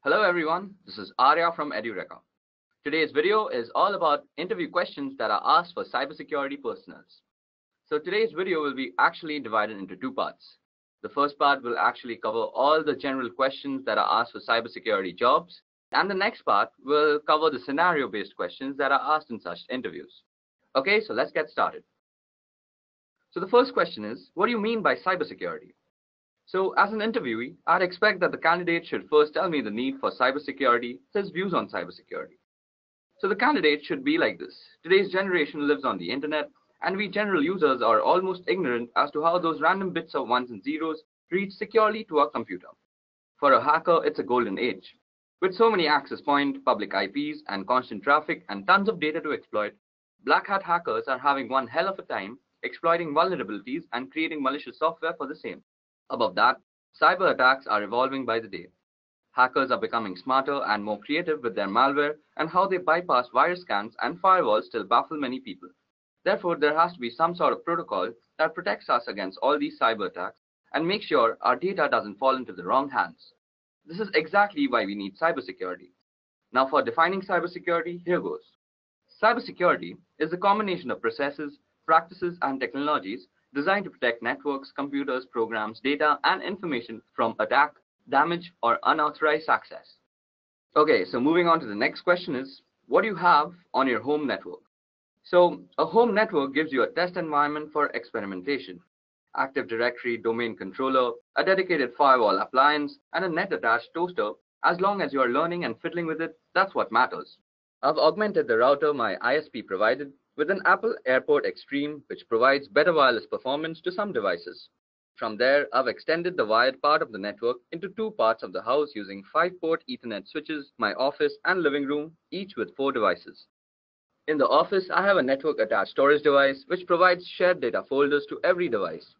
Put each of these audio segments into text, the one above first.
Hello everyone, this is Arya from Edureka. Today's video is all about interview questions that are asked for cybersecurity personnel. So today's video will be actually divided into two parts. The first part will actually cover all the general questions that are asked for cybersecurity jobs, and the next part will cover the scenario-based questions that are asked in such interviews. Okay, so let's get started. So the first question is, what do you mean by cybersecurity? So as an interviewee, I'd expect that the candidate should first tell me the need for cybersecurity, his views on cybersecurity. So the candidate should be like this. Today's generation lives on the internet, and we general users are almost ignorant as to how those random bits of ones and zeros reach securely to our computer. For a hacker, it's a golden age. With so many access points, public IPs, and constant traffic, and tons of data to exploit, black hat hackers are having one hell of a time exploiting vulnerabilities and creating malicious software for the same. Above that, cyber attacks are evolving by the day. Hackers are becoming smarter and more creative with their malware, and how they bypass virus scans and firewalls still baffle many people. Therefore, there has to be some sort of protocol that protects us against all these cyber attacks and makes sure our data doesn't fall into the wrong hands. This is exactly why we need cybersecurity. Now for defining cybersecurity, here goes. Cybersecurity is a combination of processes, practices, and technologies designed to protect networks, computers, programs, data, and information from attack, damage, or unauthorized access. Okay, so moving on to the next question is, what do you have on your home network? So a home network gives you a test environment for experimentation. Active Directory, domain controller, a dedicated firewall appliance, and a net-attached toaster. As long as you are learning and fiddling with it, that's what matters. I've augmented the router my ISP provided with an Apple AirPort Extreme, which provides better wireless performance to some devices. From there, I've extended the wired part of the network into two parts of the house using 5-port Ethernet switches, my office and living room, each with 4 devices. In the office, I have a network-attached storage device, which provides shared data folders to every device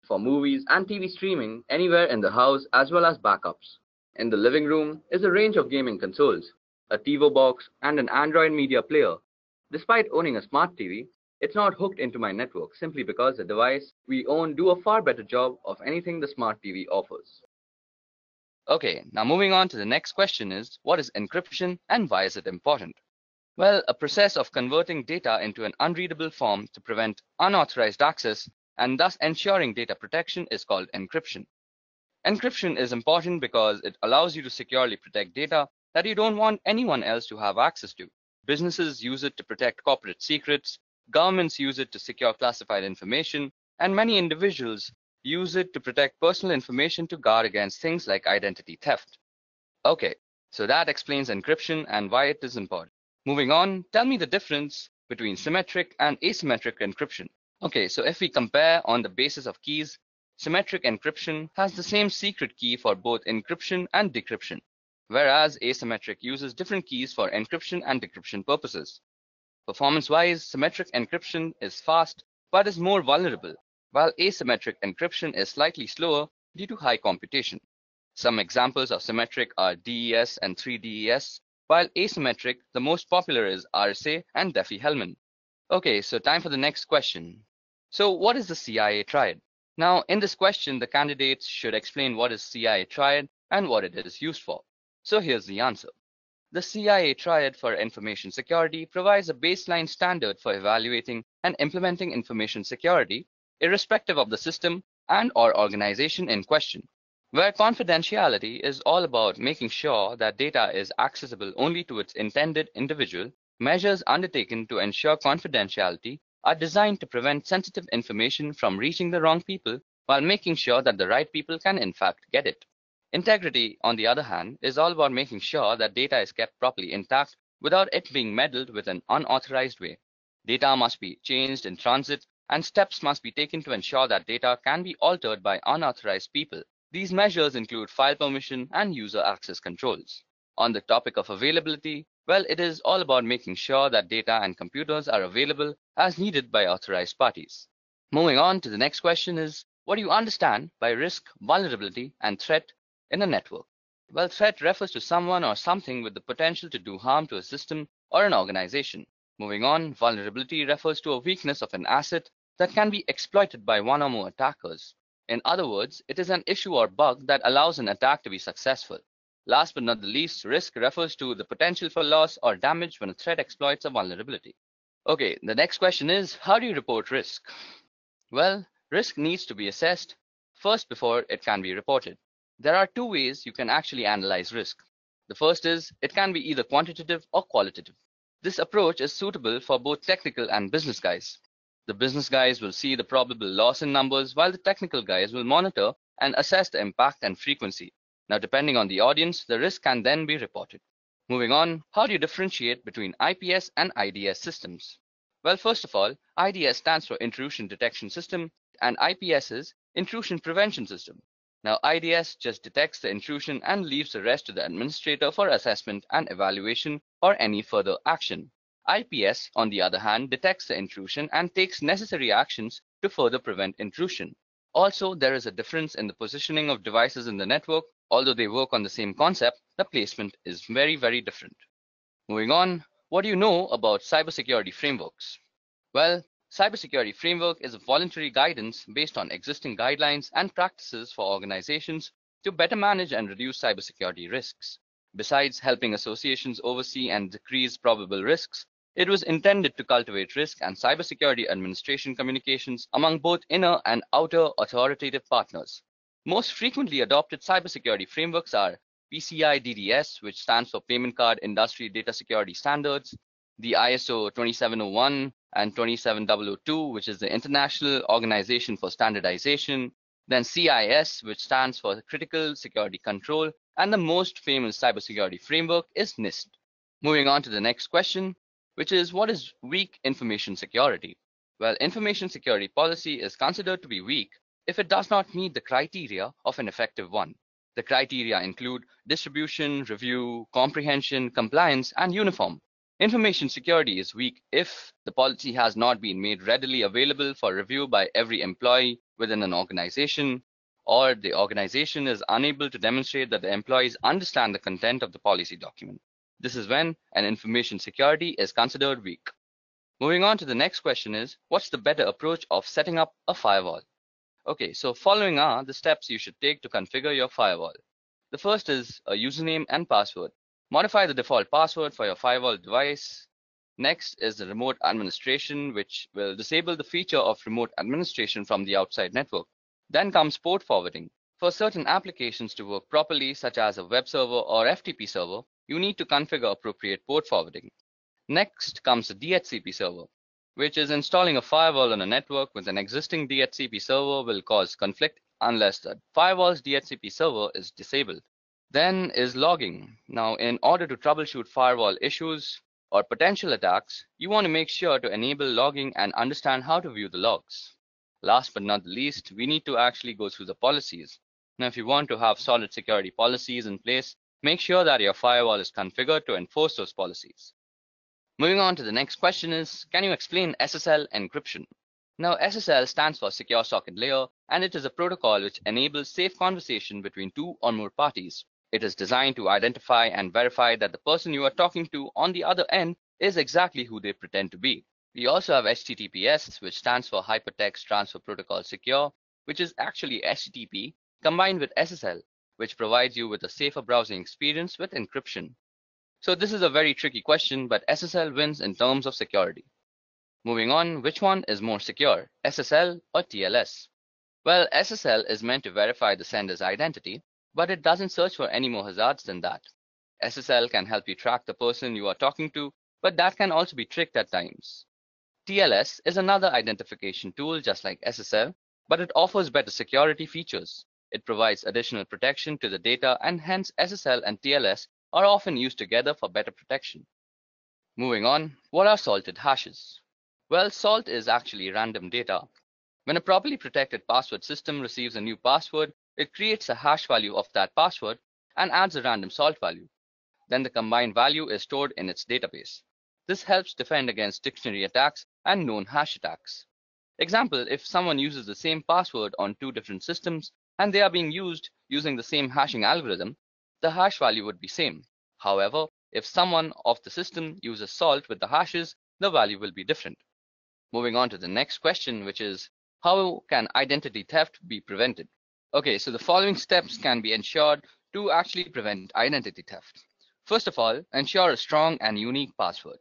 for movies and TV streaming anywhere in the house, as well as backups. In the living room is a range of gaming consoles, a TiVo box, and an Android media player. Despite owning a smart TV, it's not hooked into my network simply because the device we own do a far better job of anything the smart TV offers. Okay, now moving on to the next question is, what is encryption and why is it important? Well, a process of converting data into an unreadable form to prevent unauthorized access and thus ensuring data protection is called encryption. Encryption is important because it allows you to securely protect data that you don't want anyone else to have access to. Businesses use it to protect corporate secrets, governments use it to secure classified information, and many individuals use it to protect personal information to guard against things like identity theft. Okay, so that explains encryption and why it is important. Moving on, tell me the difference between symmetric and asymmetric encryption. Okay, so if we compare on the basis of keys, symmetric encryption has the same secret key for both encryption and decryption, whereas asymmetric uses different keys for encryption and decryption purposes. Performance-wise, symmetric encryption is fast but is more vulnerable, while asymmetric encryption is slightly slower due to high computation. Some examples of symmetric are DES and 3DES, while asymmetric, the most popular is RSA and Diffie-Hellman. Okay, so time for the next question. So what is the CIA triad? Now, in this question, the candidates should explain what is CIA triad and what it is used for. So here's the answer. The CIA triad for information security provides a baseline standard for evaluating and implementing information security, irrespective of the system and/or organization in question, where confidentiality is all about making sure that data is accessible only to its intended individual. Measures undertaken to ensure confidentiality are designed to prevent sensitive information from reaching the wrong people while making sure that the right people can in fact get it. Integrity, on the other hand, is all about making sure that data is kept properly intact without it being meddled with an unauthorized way. Data must be changed in transit, and steps must be taken to ensure that data can be altered by unauthorized people. These measures include file permission and user access controls. On the topic of availability, well, it is all about making sure that data and computers are available as needed by authorized parties. Moving on to the next question is, what do you understand by risk, vulnerability, and threat in a network? Well, threat refers to someone or something with the potential to do harm to a system or an organization. Moving on, vulnerability refers to a weakness of an asset that can be exploited by one or more attackers. In other words, it is an issue or bug that allows an attack to be successful. Last but not the least, risk refers to the potential for loss or damage when a threat exploits a vulnerability. Okay, the next question is, how do you report risk? Well, risk needs to be assessed first before it can be reported. There are two ways you can actually analyze risk. The first is, it can be either quantitative or qualitative. This approach is suitable for both technical and business guys. The business guys will see the probable loss in numbers, while the technical guys will monitor and assess the impact and frequency. Now, depending on the audience, the risk can then be reported. Moving on, how do you differentiate between IPS and IDS systems? Well, first of all, IDS stands for Intrusion Detection System and IPS is Intrusion Prevention System. Now, IDS just detects the intrusion and leaves the rest to the administrator for assessment and evaluation or any further action. IPS, on the other hand, detects the intrusion and takes necessary actions to further prevent intrusion. Also, there is a difference in the positioning of devices in the network. Although they work on the same concept, the placement is very, very different. Moving on, what do you know about cybersecurity frameworks? Well, Cybersecurity Framework is a voluntary guidance based on existing guidelines and practices for organizations to better manage and reduce cybersecurity risks. Besides helping associations oversee and decrease probable risks, it was intended to cultivate risk and cybersecurity administration communications among both inner and outer authoritative partners. Most frequently adopted cybersecurity frameworks are PCI DDS, which stands for Payment Card Industry Data Security Standards, the ISO 27001 and 27002, which is the International Organization for Standardization, then CIS, which stands for Critical Security Control, and the most famous cybersecurity framework is NIST. Moving on to the next question, which is, what is weak information security? Well, information security policy is considered to be weak if it does not meet the criteria of an effective one. The criteria include distribution, review, comprehension, compliance, and uniform. Information security is weak if the policy has not been made readily available for review by every employee within an organization, or the organization is unable to demonstrate that the employees understand the content of the policy document. This is when an information security is considered weak. Moving on to the next question is, what's the better approach of setting up a firewall? Okay, so following are the steps you should take to configure your firewall. The first is a username and password. Modify the default password for your firewall device. Next is the remote administration, which will disable the feature of remote administration from the outside network. Then comes port forwarding. For certain applications to work properly, such as a web server or FTP server, you need to configure appropriate port forwarding. Next comes the DHCP server, which is installing a firewall on a network with an existing DHCP server will cause conflict unless the firewall's DHCP server is disabled. Then is logging. Now, in order to troubleshoot firewall issues or potential attacks, you want to make sure to enable logging and understand how to view the logs. Last but not least, we need to actually go through the policies. Now, if you want to have solid security policies in place, make sure that your firewall is configured to enforce those policies. Moving on to the next question is, can you explain SSL encryption? Now, SSL stands for Secure Socket Layer, and it is a protocol which enables safe conversation between two or more parties. It is designed to identify and verify that the person you are talking to on the other end is exactly who they pretend to be. We also have HTTPS, which stands for Hypertext Transfer Protocol Secure, which is actually HTTP combined with SSL, which provides you with a safer browsing experience with encryption. So this is a very tricky question, but SSL wins in terms of security. Moving on, which one is more secure, SSL or TLS? Well, SSL is meant to verify the sender's identity, but it doesn't search for any more hazards than that. SSL can help you track the person you are talking to, but that can also be tricked at times. TLS is another identification tool just like SSL, but it offers better security features. It provides additional protection to the data, and hence SSL and TLS are often used together for better protection. Moving on, what are salted hashes? Well, salt is actually random data. When a properly protected password system receives a new password, it creates a hash value of that password and adds a random salt value. Then the combined value is stored in its database. This helps defend against dictionary attacks and known hash attacks. Example, if someone uses the same password on two different systems and they are being used using the same hashing algorithm, the hash value would be same. However, if someone of the system uses salt with the hashes, the value will be different. Moving on to the next question, which is, how can identity theft be prevented? Okay, so the following steps can be ensured to actually prevent identity theft. First of all, ensure a strong and unique password.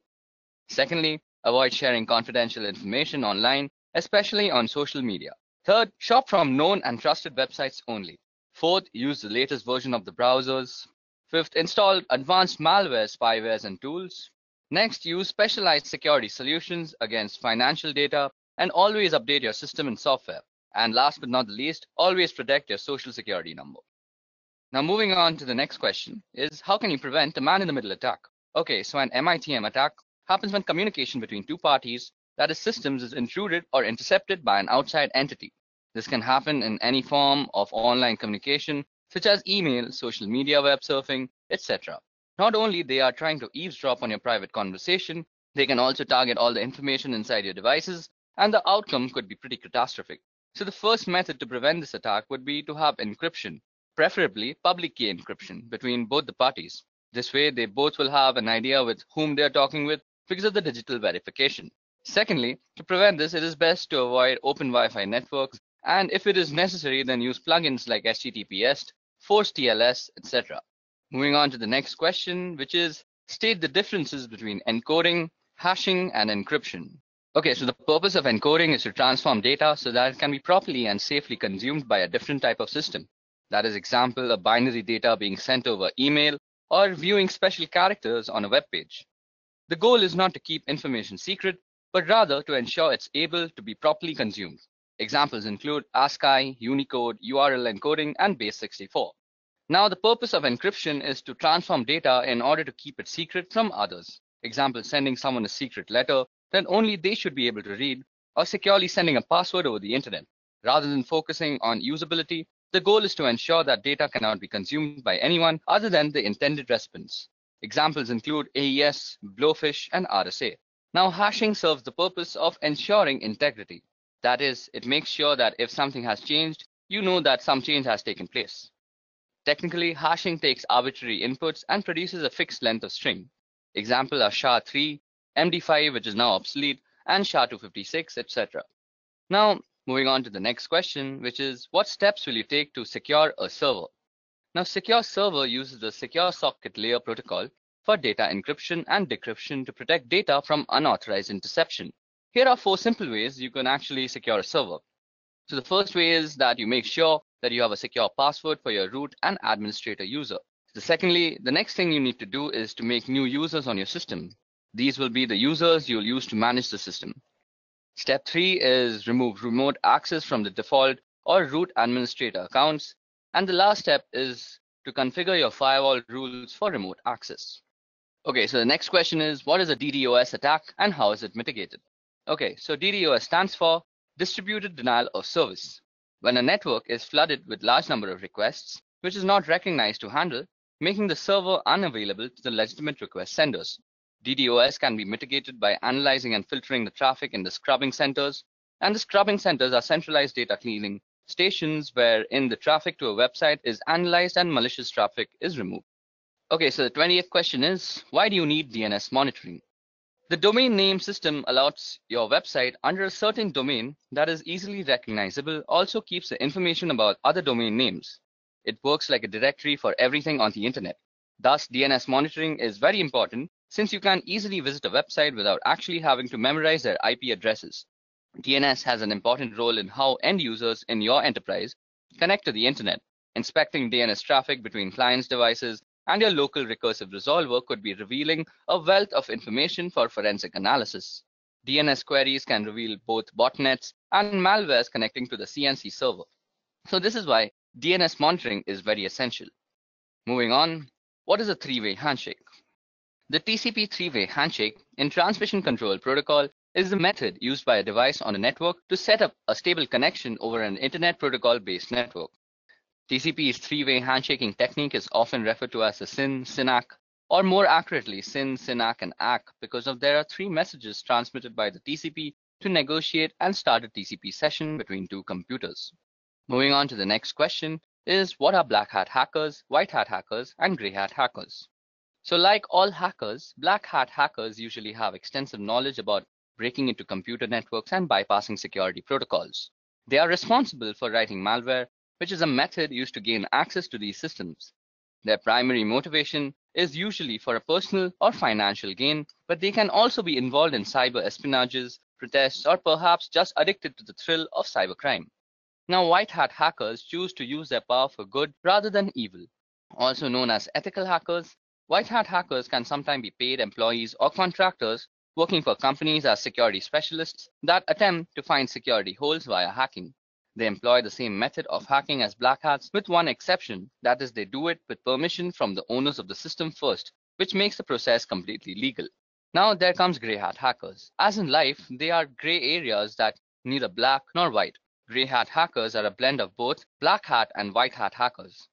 Secondly, avoid sharing confidential information online, especially on social media. Third, shop from known and trusted websites only. Fourth, use the latest version of the browsers. Fifth, install advanced malware, spywares, and tools. Next, use specialized security solutions against financial data and always update your system and software. And last but not the least, always protect your social security number. Now moving on to the next question is, how can you prevent a man-in-the-middle attack? Okay, so an MITM attack happens when communication between two parties, that is systems, is intruded or intercepted by an outside entity. This can happen in any form of online communication, such as email, social media, web surfing, etc. Not only they are trying to eavesdrop on your private conversation, they can also target all the information inside your devices, and the outcome could be pretty catastrophic. So the first method to prevent this attack would be to have encryption, preferably public key encryption between both the parties. This way, they both will have an idea with whom they are talking with because of the digital verification. Secondly, to prevent this, it is best to avoid open Wi-Fi networks, and if it is necessary, then use plugins like HTTPS, force TLS, etc. Moving on to the next question, which is, state the differences between encoding, hashing, and encryption. Okay, so the purpose of encoding is to transform data so that it can be properly and safely consumed by a different type of system. That is, example, a binary data being sent over email or viewing special characters on a web page. The goal is not to keep information secret, but rather to ensure it's able to be properly consumed. Examples include ASCII, Unicode, URL encoding, and Base64. Now, the purpose of encryption is to transform data in order to keep it secret from others. Example, sending someone a secret letter that only they should be able to read, or securely sending a password over the internet. Rather than focusing on usability, the goal is to ensure that data cannot be consumed by anyone other than the intended recipients. Examples include AES, Blowfish, and RSA. Now, hashing serves the purpose of ensuring integrity. That is, it makes sure that if something has changed, you know that some change has taken place. Technically, hashing takes arbitrary inputs and produces a fixed length of string. Example are SHA-3, MD5, which is now obsolete, and SHA-256, etc. Now, moving on to the next question, which is, what steps will you take to secure a server? Now, Secure Server uses the Secure Socket Layer protocol for data encryption and decryption to protect data from unauthorized interception. Here are 4 simple ways you can actually secure a server. So the first way is that you make sure that you have a secure password for your root and administrator user. The next thing you need to do is to make new users on your system. These will be the users you'll use to manage the system. Step 3 is remove remote access from the default or root administrator accounts. And the last step is to configure your firewall rules for remote access. Okay, so the next question is, what is a DDoS attack and how is it mitigated? Okay, so DDoS stands for Distributed Denial of Service. When a network is flooded with large number of requests, which is not recognized to handle, making the server unavailable to the legitimate request senders. DDoS can be mitigated by analyzing and filtering the traffic in the scrubbing centers, and the scrubbing centers are centralized data cleaning stations wherein the traffic to a website is analyzed and malicious traffic is removed. Okay, so the 20th question is, why do you need DNS monitoring? The domain name system allows your website under a certain domain that is easily recognizable, also keeps the information about other domain names. It works like a directory for everything on the internet. Thus, DNS monitoring is very important since you can easily visit a website without actually having to memorize their IP addresses. DNS has an important role in how end users in your enterprise connect to the internet. Inspecting DNS traffic between clients' devices and your local recursive resolver could be revealing a wealth of information for forensic analysis. DNS queries can reveal both botnets and malwares connecting to the CNC server. So this is why DNS monitoring is very essential. Moving on, what is a three-way handshake? The TCP three-way handshake in transmission control protocol is the method used by a device on a network to set up a stable connection over an internet protocol-based network. TCP's three-way handshaking technique is often referred to as the SYN-SYNAC, or more accurately SYN, SYNAC, and ACK because there are 3 messages transmitted by the TCP to negotiate and start a TCP session between 2 computers. Moving on to the next question is, what are black hat hackers, white hat hackers, and gray hat hackers? So like all hackers, black hat hackers usually have extensive knowledge about breaking into computer networks and bypassing security protocols. They are responsible for writing malware, which is a method used to gain access to these systems. Their primary motivation is usually for a personal or financial gain, but they can also be involved in cyber espionages, protests, or perhaps just addicted to the thrill of cybercrime. Now, white hat hackers choose to use their power for good rather than evil. Also known as ethical hackers, white hat hackers can sometimes be paid employees or contractors working for companies as security specialists that attempt to find security holes via hacking. They employ the same method of hacking as black hats, with one exception, that is, they do it with permission from the owners of the system first, which makes the process completely legal. Now there comes grey hat hackers. As in life, they are grey areas that neither black nor white. Grey hat hackers are a blend of both black hat and white hat hackers.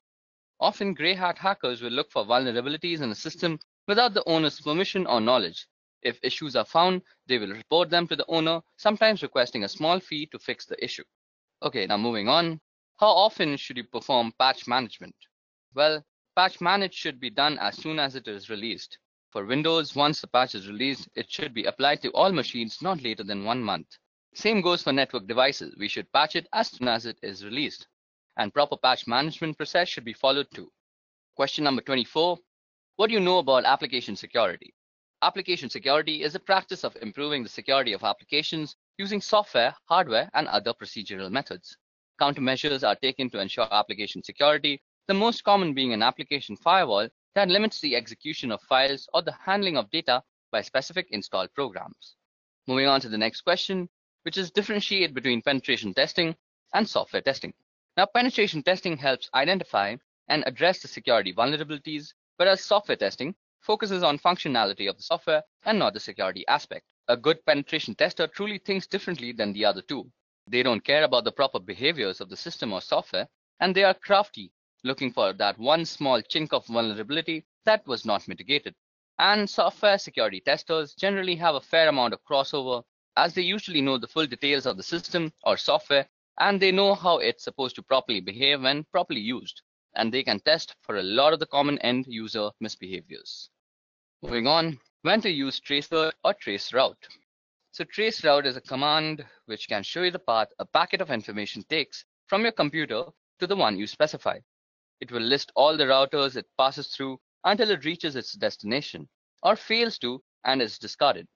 Often, grey hat hackers will look for vulnerabilities in a system without the owner's permission or knowledge. If issues are found, they will report them to the owner, sometimes requesting a small fee to fix the issue. Okay, now moving on. How often should you perform patch management? Well, patch manage should be done as soon as it is released. For Windows, once the patch is released, it should be applied to all machines not later than 1 month. Same goes for network devices. We should patch it as soon as it is released. And proper patch management process should be followed too. Question number 24. What do you know about application security? Application security is the practice of improving the security of applications using software, hardware, and other procedural methods. Countermeasures are taken to ensure application security, the most common being an application firewall that limits the execution of files or the handling of data by specific installed programs. Moving on to the next question, which is differentiate between penetration testing and software testing. Now, penetration testing helps identify and address the security vulnerabilities, whereas software testing focuses on functionality of the software and not the security aspect. A good penetration tester truly thinks differently than the other two. They don't care about the proper behaviors of the system or software, and they are crafty, looking for that one small chink of vulnerability that was not mitigated. And software security testers generally have a fair amount of crossover, as they usually know the full details of the system or software, and they know how it's supposed to properly behave when properly used, and they can test for a lot of the common end user misbehaviors. Moving on, when to use traceroute or traceroute. So traceroute is a command which can show you the path a packet of information takes from your computer to the one you specify. It will list all the routers it passes through until it reaches its destination, or fails to and is discarded.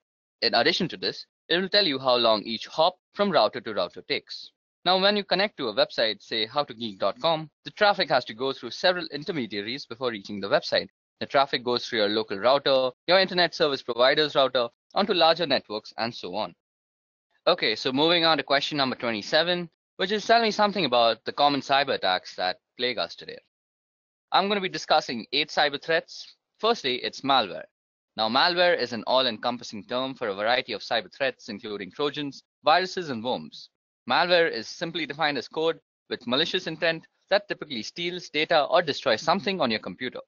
In addition to this, it will tell you how long each hop from router to router takes. Now, when you connect to a website, say howtogeek.com, the traffic has to go through several intermediaries before reaching the website. The traffic goes through your local router, your internet service provider's router, onto larger networks, and so on. Okay, so moving on to question number 27, which is tell me something about the common cyber attacks that plague us today. I'm going to be discussing 8 cyber threats. Firstly, it's malware. Now, malware is an all-encompassing term for a variety of cyber threats, including Trojans, viruses, and worms. Malware is simply defined as code with malicious intent that typically steals data or destroys something on your computer.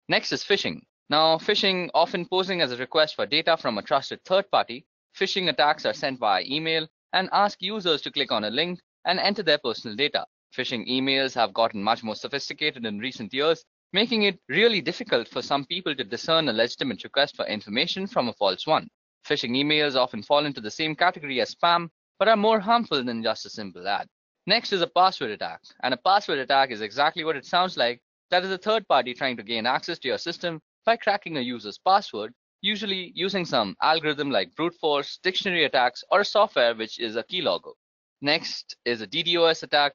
Next is phishing. Now, phishing, often posing as a request for data from a trusted third party, phishing attacks are sent via email and ask users to click on a link and enter their personal data. Phishing emails have gotten much more sophisticated in recent years, making it really difficult for some people to discern a legitimate request for information from a false one. Phishing emails often fall into the same category as spam, but are more harmful than just a simple ad. Next is a password attack, and a password attack is exactly what it sounds like. That is a third party trying to gain access to your system by cracking a user's password, usually using some algorithm like brute force, dictionary attacks, or a software which is a keylogger. Next is a DDoS attack,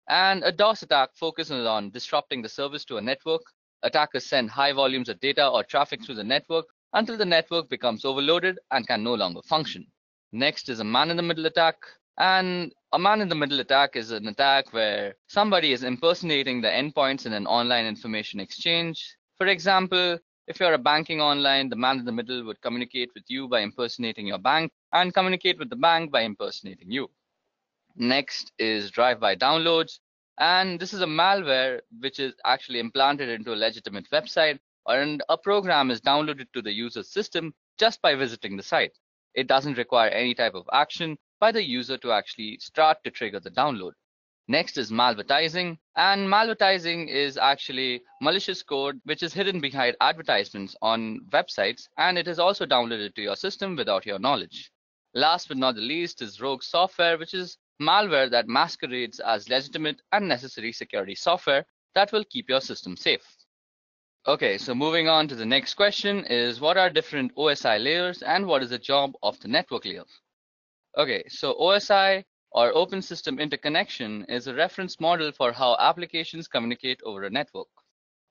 and a DOS attack focuses on disrupting the service to a network. Attackers send high volumes of data or traffic through the network until the network becomes overloaded and can no longer function. Next is a man-in-the-middle attack. And a man-in-the-middle attack is an attack where somebody is impersonating the endpoints in an online information exchange. For example, if you're a banking online, the man in the middle would communicate with you by impersonating your bank and communicate with the bank by impersonating you. Next is drive-by downloads. And this is a malware which is actually implanted into a legitimate website, and a program is downloaded to the user's system just by visiting the site. It doesn't require any type of action by the user to actually start to trigger the download. Next is malvertising, and malvertising is actually malicious code which is hidden behind advertisements on websites, and it is also downloaded to your system without your knowledge. Last but not the least is rogue software, which is malware that masquerades as legitimate and necessary security software that will keep your system safe. Okay, so moving on to the next question is what are different OSI layers and what is the job of the network layer? Okay, so OSI or Open System Interconnection is a reference model for how applications communicate over a network.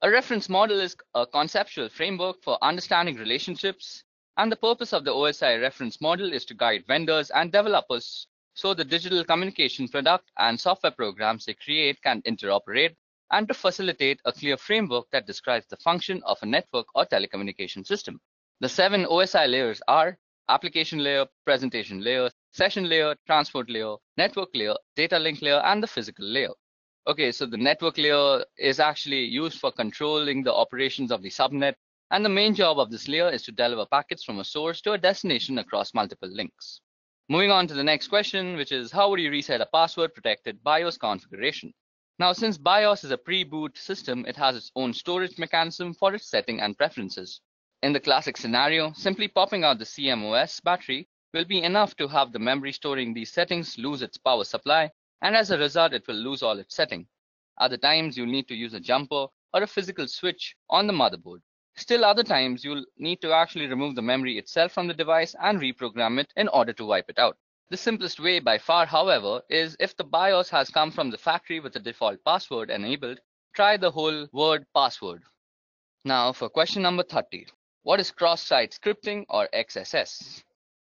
A reference model is a conceptual framework for understanding relationships, and the purpose of the OSI reference model is to guide vendors and developers so the digital communication product and software programs they create can interoperate and to facilitate a clear framework that describes the function of a network or telecommunication system. The 7 OSI layers are application layer, presentation layer, session layer, transport layer, network layer, data link layer, and the physical layer. Okay, so the network layer is actually used for controlling the operations of the subnet, and the main job of this layer is to deliver packets from a source to a destination across multiple links. Moving on to the next question, which is how would you reset a password protected BIOS configuration? Now, since BIOS is a pre-boot system, it has its own storage mechanism for its setting and preferences. In the classic scenario, simply popping out the CMOS battery will be enough to have the memory storing these settings lose its power supply, and as a result, it will lose all its setting. Other times, you'll need to use a jumper or a physical switch on the motherboard. Still other times, you'll need to actually remove the memory itself from the device and reprogram it in order to wipe it out. The simplest way by far, however, is if the BIOS has come from the factory with the default password enabled, try the whole word password. Now for question number 30. What is cross-site scripting or XSS?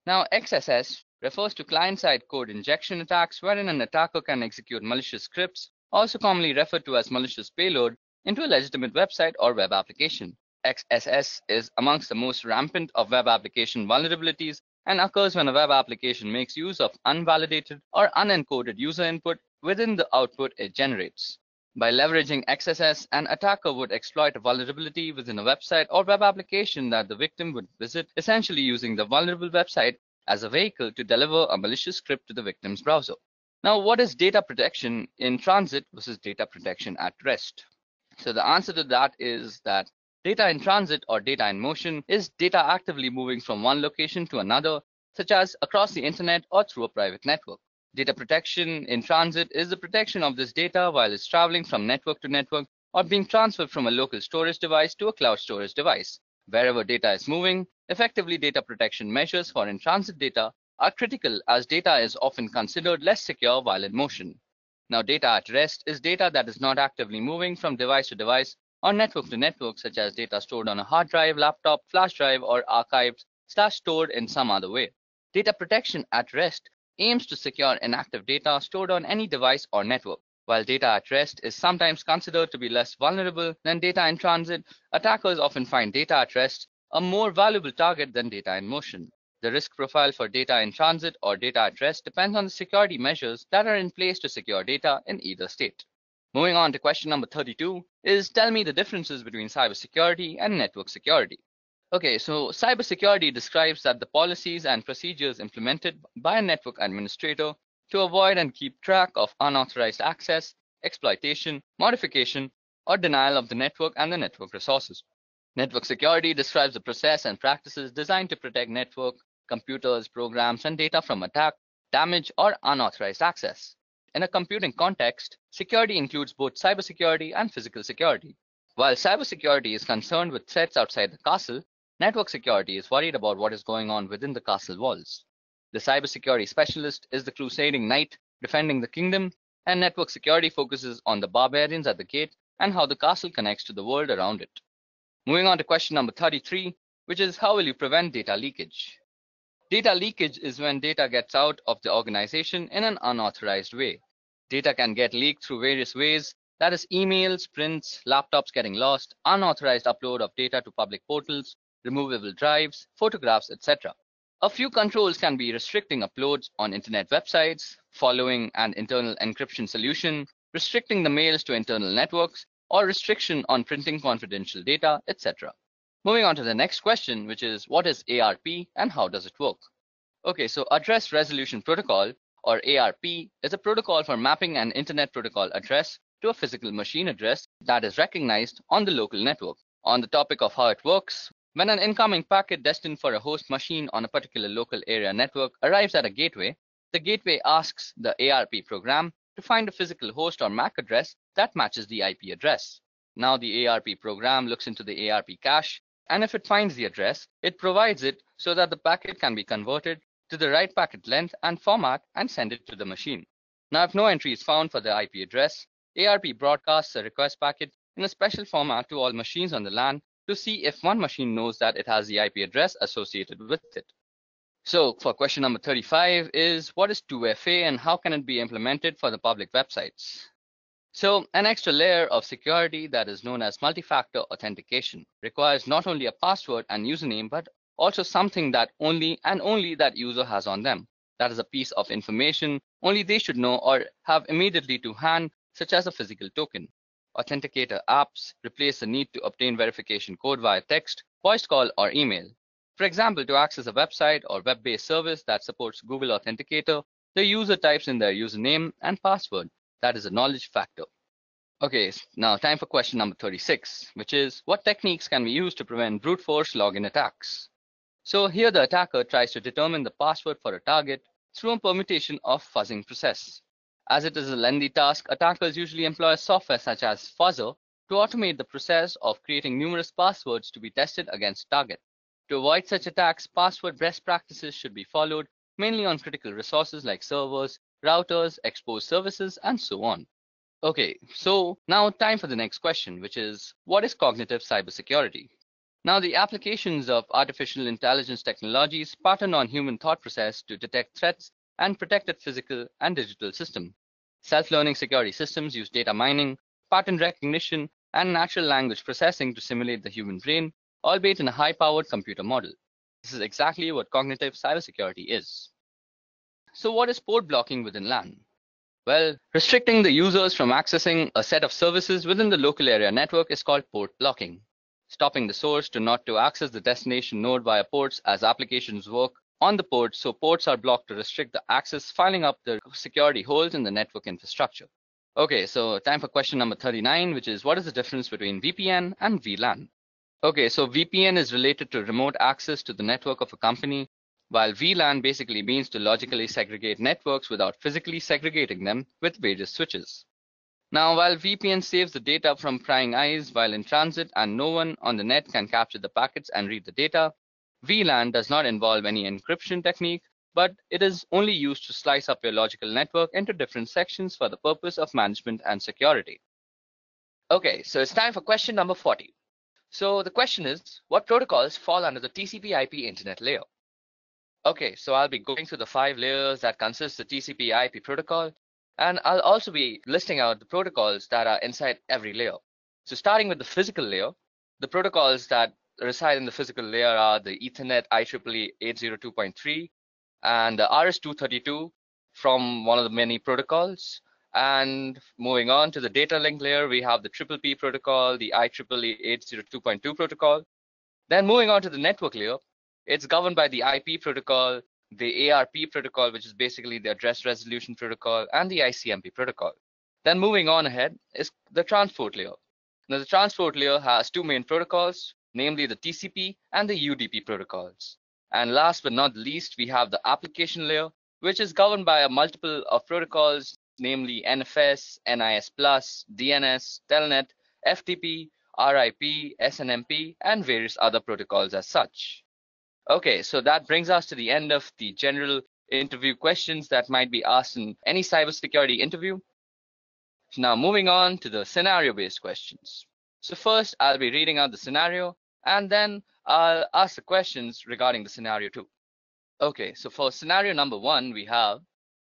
Now XSS refers to client-side code injection attacks wherein an attacker can execute malicious scripts, also commonly referred to as malicious payload, into a legitimate website or web application. XSS is amongst the most rampant of web application vulnerabilities and occurs when a web application makes use of unvalidated or unencoded user input within the output it generates. By leveraging XSS, an attacker would exploit a vulnerability within a website or web application that the victim would visit, essentially using the vulnerable website as a vehicle to deliver a malicious script to the victim's browser. Now, what is data protection in transit versus data protection at rest? So the answer to that is that data in transit or data in motion is data actively moving from one location to another, such as across the internet or through a private network. Data protection in transit is the protection of this data while it's traveling from network to network or being transferred from a local storage device to a cloud storage device. Wherever data is moving, effectively data protection measures for in-transit data are critical as data is often considered less secure while in motion. Now, data at rest is data that is not actively moving from device to device or network to network, such as data stored on a hard drive, laptop, flash drive, or archived/stored in some other way. Data protection at rest aims to secure inactive data stored on any device or network. While data at rest is sometimes considered to be less vulnerable than data in transit, attackers often find data at rest a more valuable target than data in motion. The risk profile for data in transit or data at rest depends on the security measures that are in place to secure data in either state. Moving on to question number 32 is tell me the differences between cybersecurity and network security. Okay, so cybersecurity describes that the policies and procedures implemented by a network administrator to avoid and keep track of unauthorized access, exploitation, modification, or denial of the network and the network resources. Network security describes the process and practices designed to protect network, computers, programs, and data from attack, damage, or unauthorized access. In a computing context, security includes both cybersecurity and physical security. While cybersecurity is concerned with threats outside the castle, network security is worried about what is going on within the castle walls. The cybersecurity specialist is the crusading knight defending the kingdom, and network security focuses on the barbarians at the gate and how the castle connects to the world around it. Moving on to question number 33, which is how will you prevent data leakage? Data leakage is when data gets out of the organization in an unauthorized way. Data can get leaked through various ways, that is emails, prints, laptops getting lost, unauthorized upload of data to public portals, removable drives, photographs, etc. A few controls can be restricting uploads on internet websites, following an internal encryption solution, restricting the mails to internal networks, or restriction on printing confidential data, etc. Moving on to the next question, which is what is ARP and how does it work? Okay, so Address Resolution Protocol, or ARP, is a protocol for mapping an internet protocol address to a physical machine address that is recognized on the local network. On the topic of how it works, when an incoming packet destined for a host machine on a particular local area network arrives at a gateway, the gateway asks the ARP program to find a physical host or MAC address that matches the IP address. Now the ARP program looks into the ARP cache, and if it finds the address, it provides it so that the packet can be converted to the right packet length and format and send it to the machine. Now, if no entry is found for the IP address, ARP broadcasts a request packet in a special format to all machines on the LAN to see if one machine knows that it has the IP address associated with it. So for question number 35 is, what is 2FA and how can it be implemented for the public websites? So an extra layer of security that is known as multi-factor authentication requires not only a password and username, but also something that only that user has on them. That is a piece of information only they should know or have immediately to hand, such as a physical token. Authenticator apps replace the need to obtain verification code via text, voice call, or email. For example, to access a website or web-based service that supports Google Authenticator, the user types in their username and password. That is a knowledge factor. Okay, now time for question number 36, which is, what techniques can we use to prevent brute force login attacks? So here the attacker tries to determine the password for a target through a permutation of fuzzing process. As it is a lengthy task, attackers usually employ software such as Fuzzer to automate the process of creating numerous passwords to be tested against target. To avoid such attacks, password best practices should be followed, mainly on critical resources like servers, routers, exposed services, and so on. Okay, so now time for the next question, which is, what is cognitive cybersecurity? Now, the applications of artificial intelligence technologies pattern on human thought process to detect threats and protect its physical and digital system. Self-learning security systems use data mining, pattern recognition, and natural language processing to simulate the human brain, albeit in a high-powered computer model. This is exactly what cognitive cybersecurity is. So what is port blocking within LAN? Well, restricting the users from accessing a set of services within the local area network is called port blocking. Stopping the source to access the destination node via ports as applications work on the port, so ports are blocked to restrict the access, filling up the security holes in the network infrastructure. Okay, so time for question number 39, which is, what is the difference between VPN and VLAN? Okay, so VPN is related to remote access to the network of a company, while VLAN basically means to logically segregate networks without physically segregating them with various switches. Now, while VPN saves the data from prying eyes while in transit and no one on the net can capture the packets and read the data, VLAN does not involve any encryption technique, but it is only used to slice up your logical network into different sections for the purpose of management and security. Okay, so it's time for question number 40. So the question is, what protocols fall under the TCP/IP internet layer? Okay, so I'll be going through the 5 layers that consist the TCP/IP protocol, and I'll also be listing out the protocols that are inside every layer. So starting with the physical layer, the protocols that reside in the physical layer are the Ethernet IEEE 802.3 and the RS-232 from one of the many protocols. And moving on to the data link layer, we have the PPP protocol, the IEEE 802.2 protocol. Then moving on to the network layer, it's governed by the IP protocol, the ARP protocol, which is basically the address resolution protocol, and the ICMP protocol. Then moving on ahead is the transport layer. Now the transport layer has 2 main protocols, namely the TCP and the UDP protocols. And last but not least, we have the application layer, which is governed by a multiple of protocols, namely NFS, NIS+, DNS, Telnet, FTP, RIP, SNMP, and various other protocols as such. Okay, so that brings us to the end of the general interview questions that might be asked in any cybersecurity interview. Now moving on to the scenario-based questions. So first, I'll be reading out the scenario, and then I'll ask the questions regarding the scenario 2. Okay, so for scenario number 1, we have,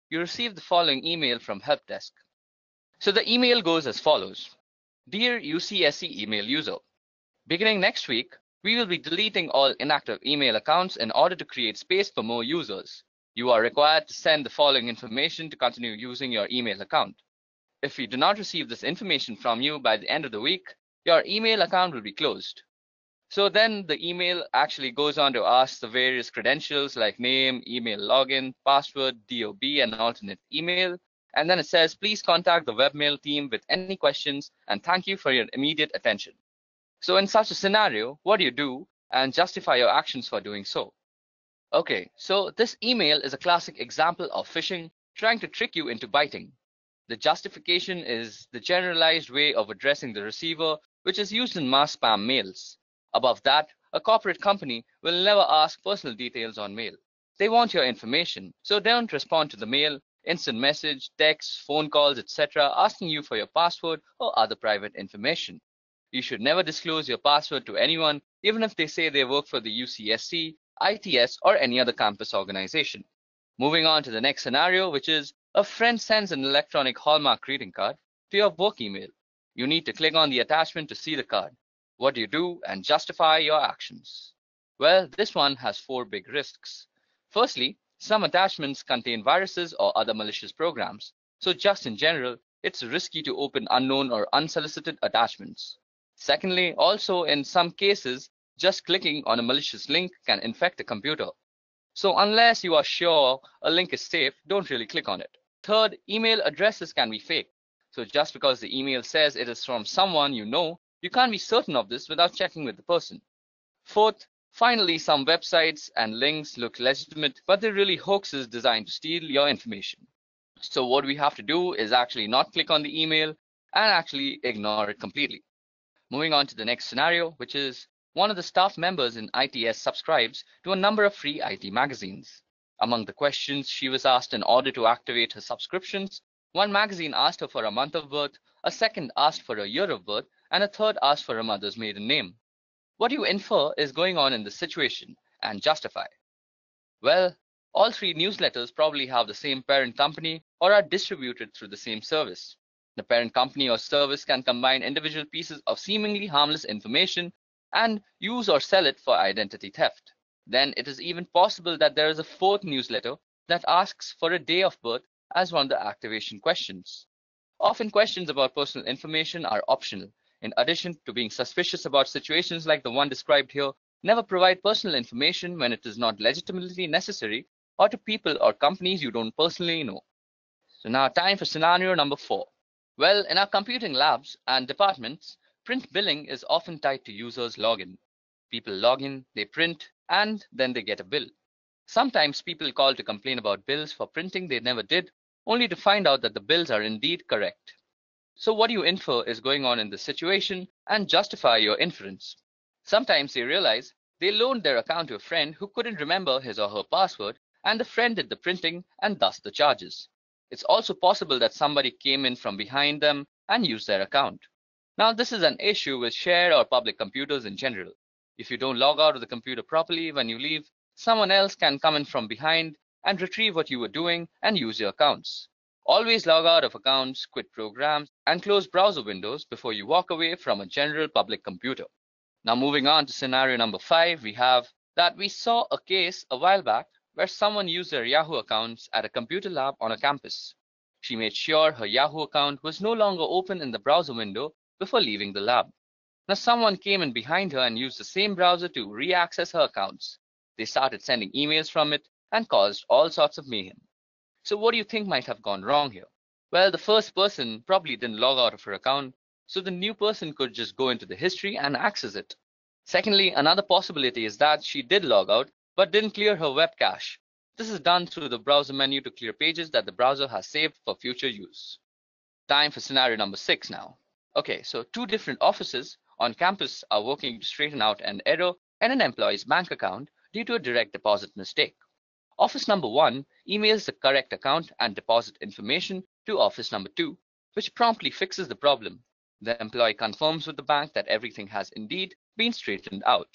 you receive the following email from help desk. So the email goes as follows. Dear UCSC email user, beginning next week, we will be deleting all inactive email accounts in order to create space for more users. You are required to send the following information to continue using your email account. If we do not receive this information from you by the end of the week, your email account will be closed. So then the email actually goes on to ask the various credentials like name, email login, password, DOB, and alternate email. And then it says, please contact the webmail team with any questions, and thank you for your immediate attention. So in such a scenario, what do you do and justify your actions for doing so? Okay, so this email is a classic example of phishing trying to trick you into biting. The justification is the generalized way of addressing the receiver which is used in mass spam mails. Above that, a corporate company will never ask personal details on mail. They want your information, so don't respond to the mail, instant message, text, phone calls, etc. asking you for your password or other private information. You should never disclose your password to anyone, even if they say they work for the UCSC, ITS, or any other campus organization. Moving on to the next scenario, which is a friend sends an electronic Hallmark greeting card to your work email. You need to click on the attachment to see the card. What do you do and justify your actions? Well, this one has 4 big risks. Firstly, some attachments contain viruses or other malicious programs. So just in general, it's risky to open unknown or unsolicited attachments. Secondly, also in some cases, just clicking on a malicious link can infect a computer. So unless you are sure a link is safe, don't really click on it. Third, email addresses can be fake. So just because the email says it is from someone you know, you can't be certain of this without checking with the person. Fourth, finally, some websites and links look legitimate, but they're really hoaxes designed to steal your information. So what we have to do is actually not click on the email and actually ignore it completely. Moving on to the next scenario, which is one of the staff members in ITS subscribes to a number of free IT magazines. Among the questions she was asked in order to activate her subscriptions, one magazine asked her for a month of birth, a second asked for a year of birth, and a third asked for her mother's maiden name. What do you infer is going on in this situation and justify? Well, all 3 newsletters probably have the same parent company or are distributed through the same service. The parent company or service can combine individual pieces of seemingly harmless information and use or sell it for identity theft. Then it is even possible that there is a 4th newsletter that asks for a day of birth as one of the activation questions. Often questions about personal information are optional. In addition to being suspicious about situations like the one described here, never provide personal information when it is not legitimately necessary or to people or companies you don't personally know. So now time for scenario number 4. Well, in our computing labs and departments, print billing is often tied to users' login. People log in, they print, and then they get a bill. Sometimes people call to complain about bills for printing they never did, only to find out that the bills are indeed correct. So what you infer is going on in this situation and justify your inference. Sometimes they realize they loaned their account to a friend who couldn't remember his or her password, and the friend did the printing and thus the charges. It's also possible that somebody came in from behind them and used their account. Now, this is an issue with shared or public computers in general. If you don't log out of the computer properly when you leave, someone else can come in from behind and retrieve what you were doing and use your accounts. Always log out of accounts, quit programs, and close browser windows before you walk away from a general public computer. Now, moving on to scenario number 5, we have that we saw a case a while back where someone used their Yahoo accounts at a computer lab on a campus. She made sure her Yahoo account was no longer open in the browser window before leaving the lab. Now someone came in behind her and used the same browser to re-access her accounts. They started sending emails from it and caused all sorts of mayhem. So what do you think might have gone wrong here? Well, the first person probably didn't log out of her account, so the new person could just go into the history and access it. Secondly, another possibility is that she did log out but didn't clear her web cache. This is done through the browser menu to clear pages that the browser has saved for future use. Time for scenario number 6 now. Okay, so 2 different offices on campus are working to straighten out an error in an employee's bank account due to a direct deposit mistake. Office number 1 emails the correct account and deposit information to office number 2, which promptly fixes the problem. The employee confirms with the bank that everything has indeed been straightened out.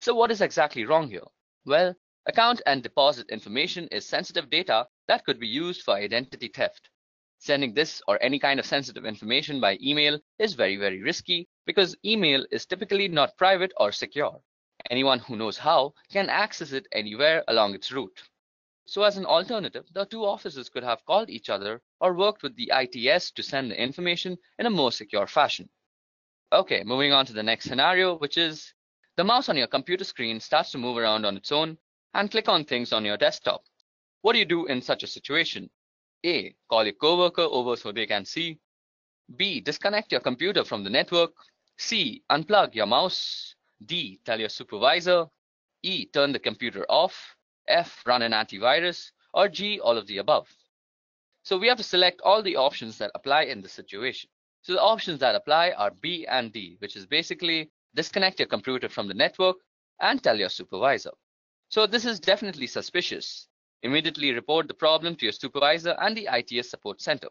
So what is exactly wrong here? Well, account and deposit information is sensitive data that could be used for identity theft. Sending this or any kind of sensitive information by email is very risky because email is typically not private or secure. Anyone who knows how can access it anywhere along its route. So as an alternative, the 2 offices could have called each other or worked with the ITS to send the information in a more secure fashion. Okay, moving on to the next scenario, which is the mouse on your computer screen starts to move around on its own and click on things on your desktop. What do you do in such a situation? A. Call your coworker over so they can see. B. Disconnect your computer from the network. C. Unplug your mouse. D. Tell your supervisor. E. Turn the computer off. F. Run an antivirus. Or G. All of the above. So we have to select all the options that apply in this situation. So the options that apply are B and D, which is basically disconnect your computer from the network and tell your supervisor. So this is definitely suspicious. Immediately report the problem to your supervisor and the ITS support center.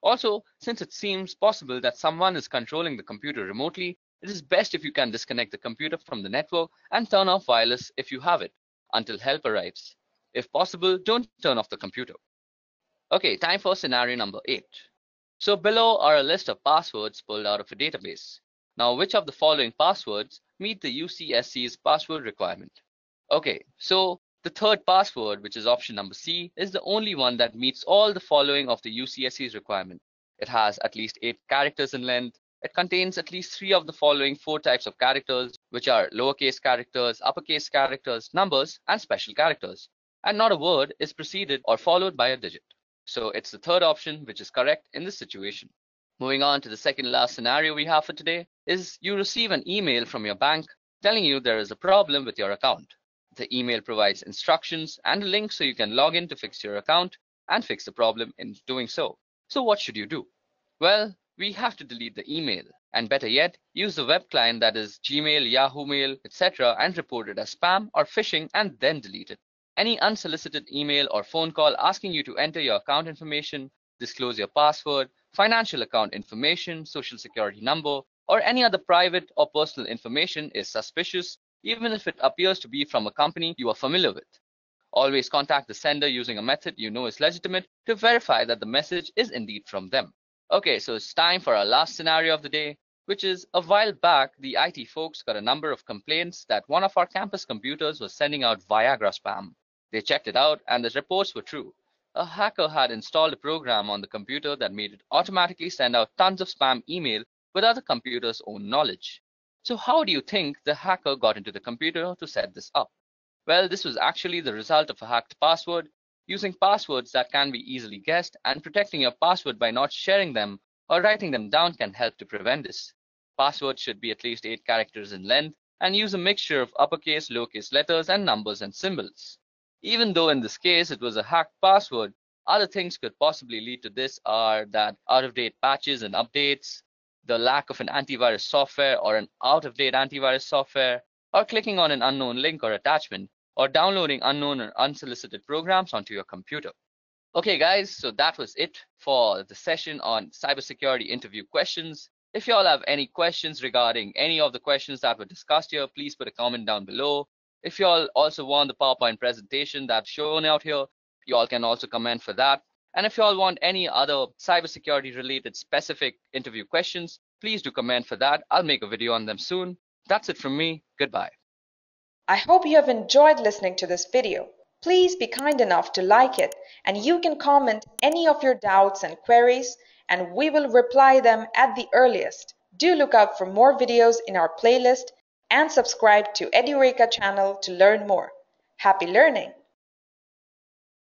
Also, since it seems possible that someone is controlling the computer remotely, it is best if you can disconnect the computer from the network and turn off wireless if you have it until help arrives. If possible, don't turn off the computer. Okay, time for scenario number 8. So below are a list of passwords pulled out of a database. Now, which of the following passwords meet the UCSC's password requirement? Okay, so the third password, which is option number C, is the only one that meets all the following of the UCSC's requirement. It has at least 8 characters in length. It contains at least 3 of the following 4 types of characters, which are lowercase characters, uppercase characters, numbers, and special characters. And not a word is preceded or followed by a digit. So it's the third option which is correct in this situation. Moving on to the second last scenario we have for today is you receive an email from your bank telling you there is a problem with your account. The email provides instructions and a link so you can log in to fix your account and fix the problem in doing so. So what should you do? Well, we have to delete the email, and better yet, use the web client that is Gmail, Yahoo Mail, etc. and report it as spam or phishing and then delete it. Any unsolicited email or phone call asking you to enter your account information, disclose your password, financial account information, social security number, or any other private or personal information is suspicious, even if it appears to be from a company you are familiar with. Always contact the sender using a method you know is legitimate to verify that the message is indeed from them. Okay, so it's time for our last scenario of the day, which is a while back, the IT folks got a number of complaints that one of our campus computers was sending out Viagra spam. They checked it out and the reports were true. A hacker had installed a program on the computer that made it automatically send out tons of spam email without the computer's own knowledge. So how do you think the hacker got into the computer to set this up? Well, this was actually the result of a hacked password. Using passwords that can be easily guessed and protecting your password by not sharing them or writing them down can help to prevent this. Passwords should be at least 8 characters in length and use a mixture of uppercase, lowercase letters, and numbers and symbols. Even though in this case it was a hacked password, other things could possibly lead to this are that out-of-date patches and updates, the lack of an antivirus software or an out-of-date antivirus software, or clicking on an unknown link or attachment, or downloading unknown or unsolicited programs onto your computer. Okay guys, so that was it for the session on cybersecurity interview questions. If you all have any questions regarding any of the questions that were discussed here, please put a comment down below. If you all also want the PowerPoint presentation that's shown out here, you all can also comment for that. And if you all want any other cybersecurity related specific interview questions, please do comment for that. I'll make a video on them soon. That's it from me. Goodbye. I hope you have enjoyed listening to this video. Please be kind enough to like it, and you can comment any of your doubts and queries, and we will reply them at the earliest. Do look out for more videos in our playlist and subscribe to Edureka channel to learn more. Happy learning!